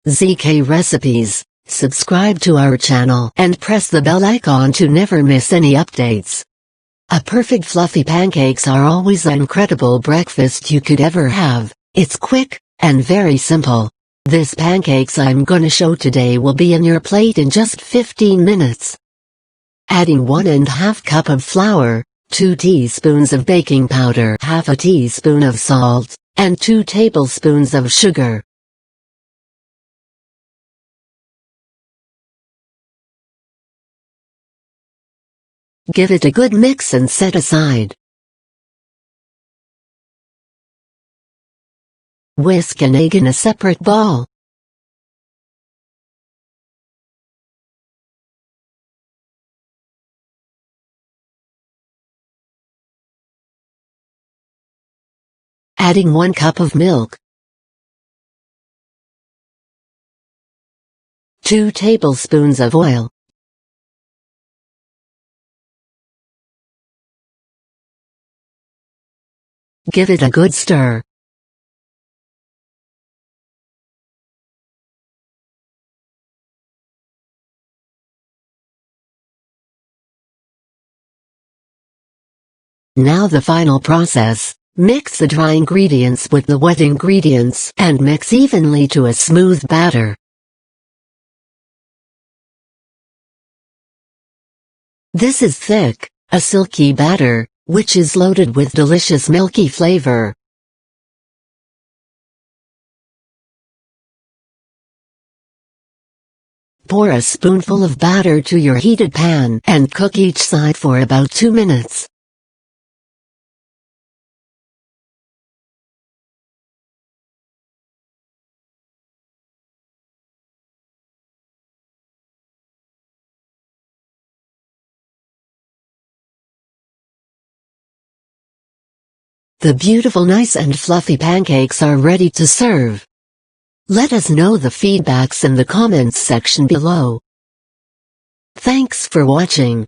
ZK Recipes. Subscribe to our channel and press the bell icon to never miss any updates. A perfect fluffy pancakes are always an incredible breakfast you could ever have. It's quick and very simple. This pancakes I'm gonna show today will be in your plate in just 15 minutes. Adding 1½ cup of flour, 2 teaspoons of baking powder, half a teaspoon of salt, and 2 tablespoons of sugar. Give it a good mix and set aside. Whisk an egg in a separate bowl. Adding 1 cup of milk, 2 tablespoons of oil, give it a good stir. Now the final process. Mix the dry ingredients with the wet ingredients and mix evenly to a smooth batter. This is thick, a silky batter, which is loaded with delicious milky flavor. Pour a spoonful of batter to your heated pan and cook each side for about 2 minutes. The beautiful, nice and fluffy pancakes are ready to serve. Let us know the feedbacks in the comments section below. Thanks for watching.